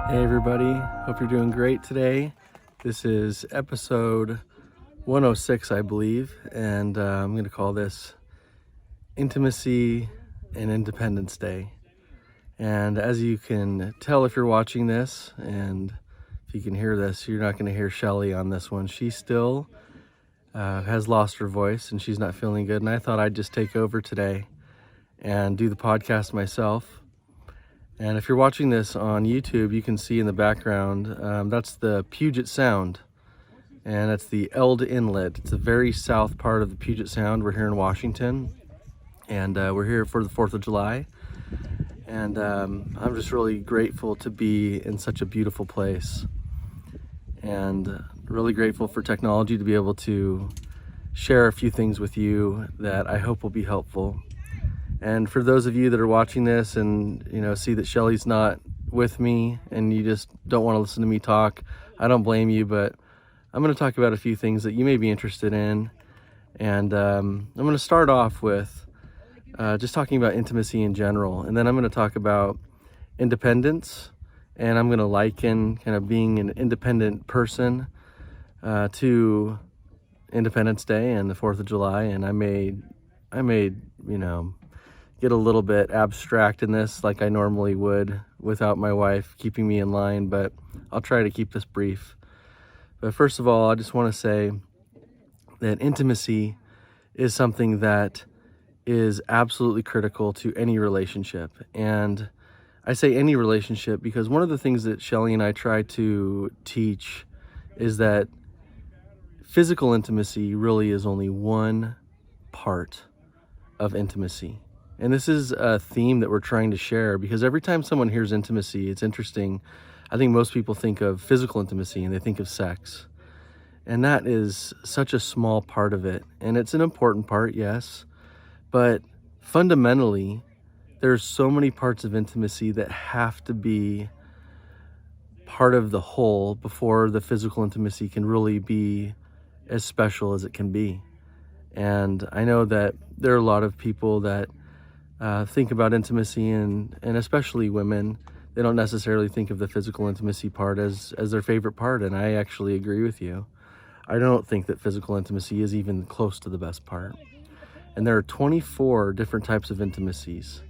Hey everybody, hope you're doing great today. This is episode 106, I believe, and I'm going to call this Intimacy and Independence Day. And as you can tell if you're watching this, and if you can hear this, you're not going to hear Shellie on this one. She still has lost her voice and she's not feeling good, and I thought I'd just take over today and do the podcast myself. And if you're watching this on YouTube, you can see in the background, that's the Puget Sound. And that's the Eld Inlet. It's the very south part of the Puget Sound. We're here in Washington. And we're here for the 4th of July. And I'm just really grateful to be in such a beautiful place. And really grateful for technology to be able to share a few things with you that I hope will be helpful. And for those of you that are watching this and see that Shelley's not with me and you just don't want to listen to me talk, I don't blame you, but I'm going to talk about a few things that you may be interested in. And I'm going to start off with just talking about intimacy in general, and then I'm going to talk about independence, and I'm going to liken kind of being an independent person to Independence Day and the 4th of July. And I may get a little bit abstract in this like I normally would without my wife keeping me in line, but I'll try to keep this brief. But first of all, I just want to say that intimacy is something that is absolutely critical to any relationship. And I say any relationship because one of the things that Shellie and I try to teach is that physical intimacy really is only one part of intimacy. And this is a theme that we're trying to share because every time someone hears intimacy, it's interesting. I think most people think of physical intimacy and they think of sex. And that is such a small part of it. And it's an important part, yes. But fundamentally, there's so many parts of intimacy that have to be part of the whole before the physical intimacy can really be as special as it can be. And I know that there are a lot of people that think about intimacy, and especially women, they don't necessarily think of the physical intimacy part as their favorite part, and I actually agree with you. I don't think that physical intimacy is even close to the best part. And there are 24 different types of intimacies,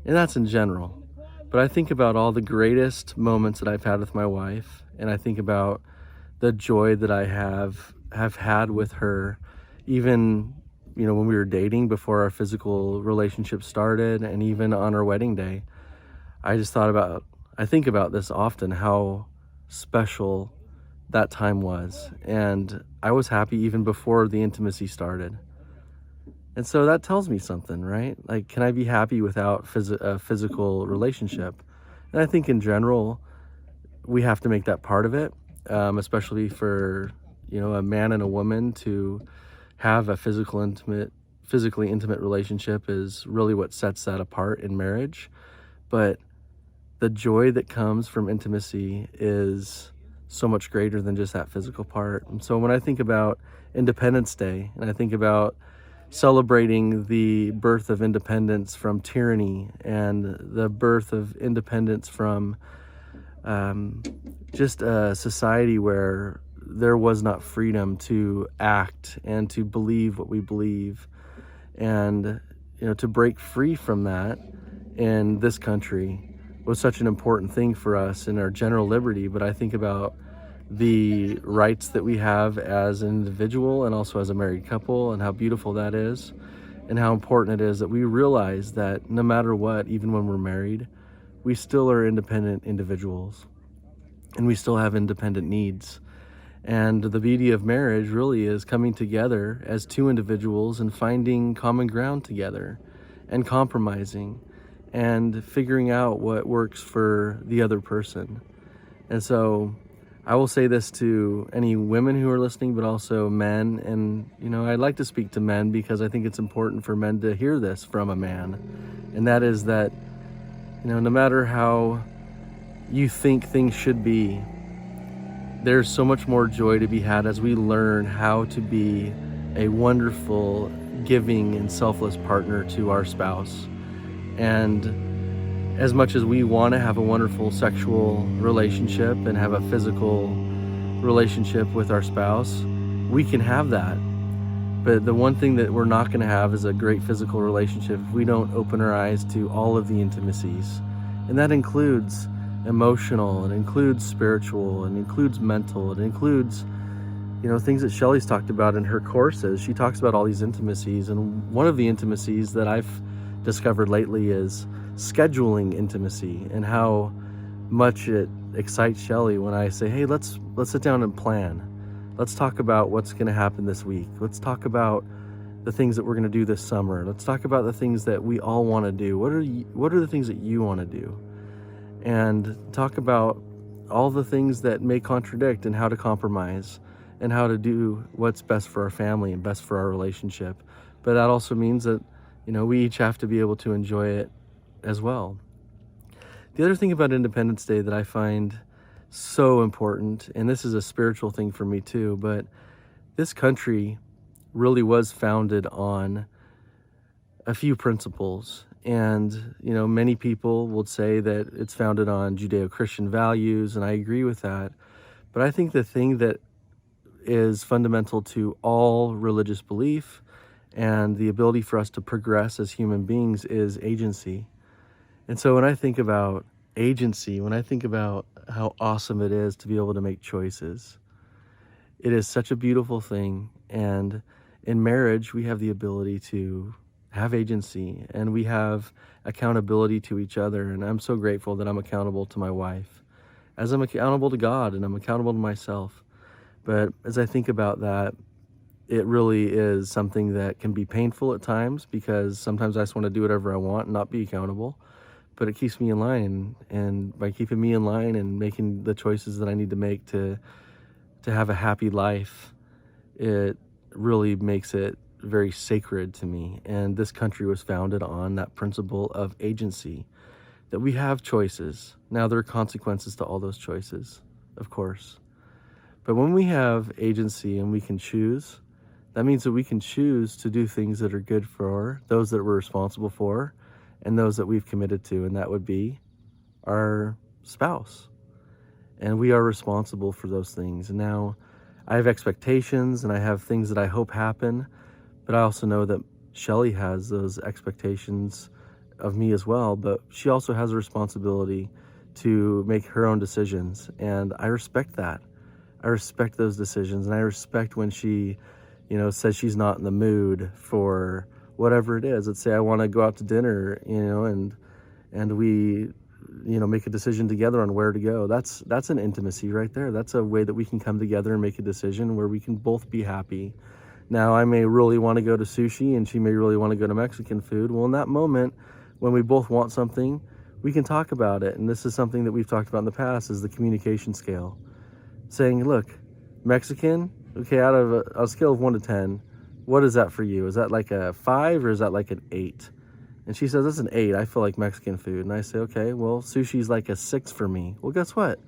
and that's in general. But I think about all the greatest moments that I've had with my wife, and I think about the joy that I have had with her, even when we were dating before our physical relationship started, and even on our wedding day. I think about this often, how special that time was. And I was happy even before the intimacy started. And so that tells me something, right? Like, can I be happy without a physical relationship? And I think in general, we have to make that part of it, especially for, a man and a woman to have a physically intimate relationship is really what sets that apart in marriage. But the joy that comes from intimacy is so much greater than just that physical part. And so when I think about Independence Day, and I think about celebrating the birth of independence from tyranny and the birth of independence from just a society where there was not freedom to act and to believe what we believe, and to break free from that in this country was such an important thing for us in our general liberty. But I think about the rights that we have as an individual and also as a married couple, and how beautiful that is, and how important it is that we realize that no matter what, even when we're married, we still are independent individuals and we still have independent needs. And the beauty of marriage really is coming together as two individuals and finding common ground together and compromising and figuring out what works for the other person. And so I will say this to any women who are listening, but also men. And, I'd like to speak to men because I think it's important for men to hear this from a man. And that is that, no matter how you think things should be, there's so much more joy to be had as we learn how to be a wonderful, giving, and selfless partner to our spouse. And as much as we want to have a wonderful sexual relationship and have a physical relationship with our spouse, we can have that. But the one thing that we're not going to have is a great physical relationship if we don't open our eyes to all of the intimacies. And that includes emotional, it includes spiritual, it includes mental, it includes, things that Shelley's talked about in her courses. She talks about all these intimacies. And one of the intimacies that I've discovered lately is scheduling intimacy, and how much it excites Shellie when I say, hey, let's sit down and plan. Let's talk about what's going to happen this week. Let's talk about the things that we're going to do this summer. Let's talk about the things that we all want to do. What are the things that you want to do? And talk about all the things that may contradict and how to compromise and how to do what's best for our family and best for our relationship. But that also means that, we each have to be able to enjoy it as well. The other thing about Independence Day that I find so important, and this is a spiritual thing for me too, but this country really was founded on a few principles. And, many people will say that it's founded on Judeo-Christian values, and I agree with that. But I think the thing that is fundamental to all religious belief and the ability for us to progress as human beings is agency. And so when I think about agency, when I think about how awesome it is to be able to make choices, it is such a beautiful thing. And in marriage, we have the ability to have agency, and we have accountability to each other. And I'm so grateful that I'm accountable to my wife, as I'm accountable to God, and I'm accountable to myself. But as I think about that, it really is something that can be painful at times, because sometimes I just want to do whatever I want and not be accountable. But it keeps me in line, and by keeping me in line and making the choices that I need to make to have a happy life, it really makes it very sacred to me. And this country was founded on that principle of agency, that we have choices. Now, there are consequences to all those choices, of course. But when we have agency and we can choose, that means that we can choose to do things that are good for those that we're responsible for and those that we've committed to, and that would be our spouse. And we are responsible for those things. And now I have expectations and I have things that I hope happen, but I also know that Shellie has those expectations of me as well, but she also has a responsibility to make her own decisions. And I respect that. I respect those decisions, and I respect when she, says she's not in the mood for whatever it is. Let's say I want to go out to dinner, and we, make a decision together on where to go. That's an intimacy right there. That's a way that we can come together and make a decision where we can both be happy. Now, I may really want to go to sushi, and she may really want to go to Mexican food. Well, in that moment, when we both want something, we can talk about it. And this is something that we've talked about in the past, is the communication scale. Saying, look, Mexican, okay, out of a scale of 1 to 10, what is that for you? Is that like a 5 or is that like an 8? And she says, that's an 8. I feel like Mexican food. And I say, okay, well, sushi's like a 6 for me. Well, guess what?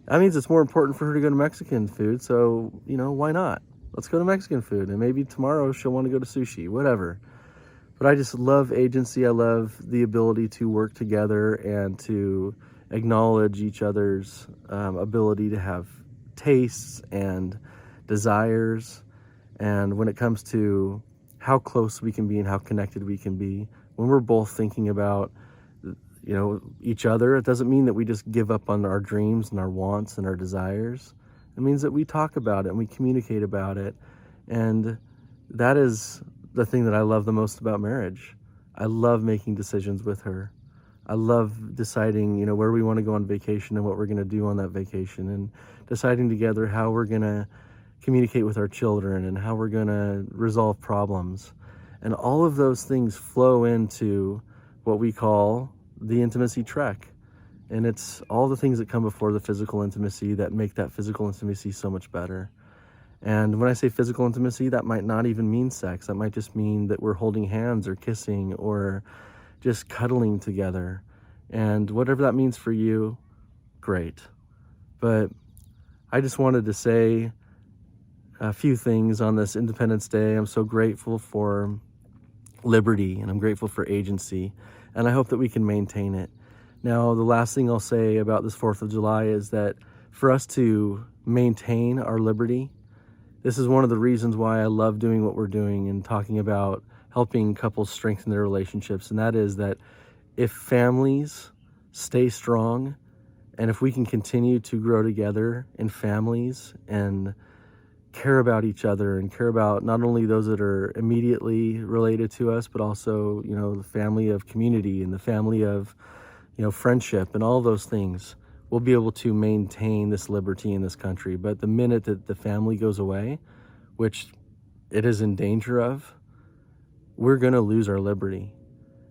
That means it's more important for her to go to Mexican food. So, why not? Let's go to Mexican food. And maybe tomorrow she'll want to go to sushi, whatever. But I just love agency. I love the ability to work together and to acknowledge each other's ability to have tastes and desires. And when it comes to how close we can be and how connected we can be, when we're both thinking about, each other, it doesn't mean that we just give up on our dreams and our wants and our desires. It means that we talk about it and we communicate about it. And that is the thing that I love the most about marriage. I love making decisions with her. I love deciding, where we want to go on vacation and what we're going to do on that vacation, and deciding together how we're going to communicate with our children and how we're going to resolve problems. And all of those things flow into what we call the intimacy trek. And it's all the things that come before the physical intimacy that make that physical intimacy so much better. And when I say physical intimacy, that might not even mean sex. That might just mean that we're holding hands or kissing or just cuddling together. And whatever that means for you, great. But I just wanted to say a few things on this Independence Day. I'm so grateful for liberty, and I'm grateful for agency. and I hope that we can maintain it. Now, the last thing I'll say about this 4th of July is that for us to maintain our liberty, this is one of the reasons why I love doing what we're doing and talking about helping couples strengthen their relationships. And that is that if families stay strong, and if we can continue to grow together in families and care about each other and care about not only those that are immediately related to us, but also, the family of community and the family of, friendship and all those things, we'll be able to maintain this liberty in this country. But the minute that the family goes away, which it is in danger of, we're going to lose our liberty.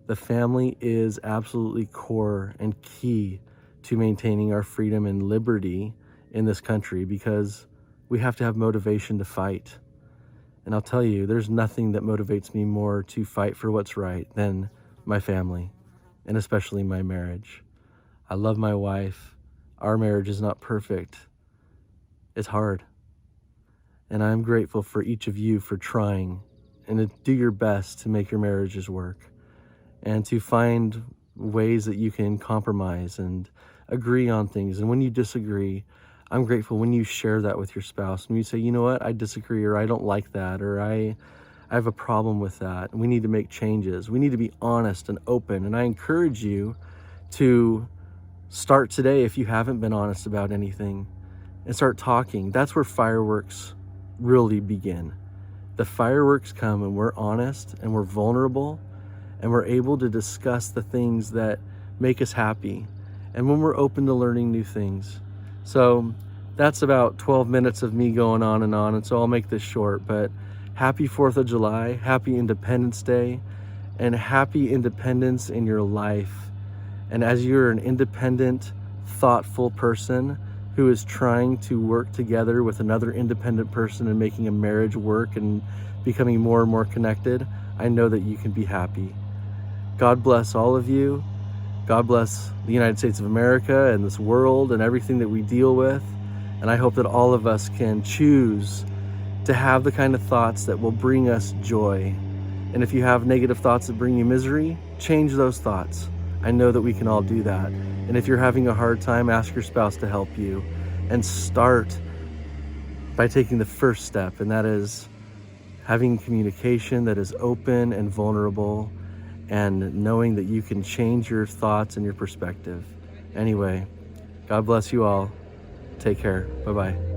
The family is absolutely core and key to maintaining our freedom and liberty in this country, because we have to have motivation to fight. And I'll tell you, there's nothing that motivates me more to fight for what's right than my family, and especially my marriage. I love my wife. Our marriage is not perfect. It's hard. And I'm grateful for each of you for trying and to do your best to make your marriages work and to find ways that you can compromise and agree on things. And when you disagree, I'm grateful when you share that with your spouse. When you say, you know what, I disagree, or I don't like that, or I have a problem with that. We need to make changes. We need to be honest and open. And I encourage you to start today, if you haven't been honest about anything, and start talking. That's where fireworks really begin. The fireworks come when we're honest and we're vulnerable and we're able to discuss the things that make us happy, and when we're open to learning new things. So that's about 12 minutes of me going on, and so I'll make this short. But happy 4th of July, happy Independence Day, and happy independence in your life. And as you're an independent, thoughtful person who is trying to work together with another independent person and making a marriage work and becoming more and more connected, I know that you can be happy. God bless all of you. God bless the United States of America and this world and everything that we deal with. And I hope that all of us can choose to have the kind of thoughts that will bring us joy. And if you have negative thoughts that bring you misery, change those thoughts. I know that we can all do that. And if you're having a hard time, ask your spouse to help you. And start by taking the first step, and that is having communication that is open and vulnerable, and knowing that you can change your thoughts and your perspective. Anyway, God bless you all. Take care. Bye-bye.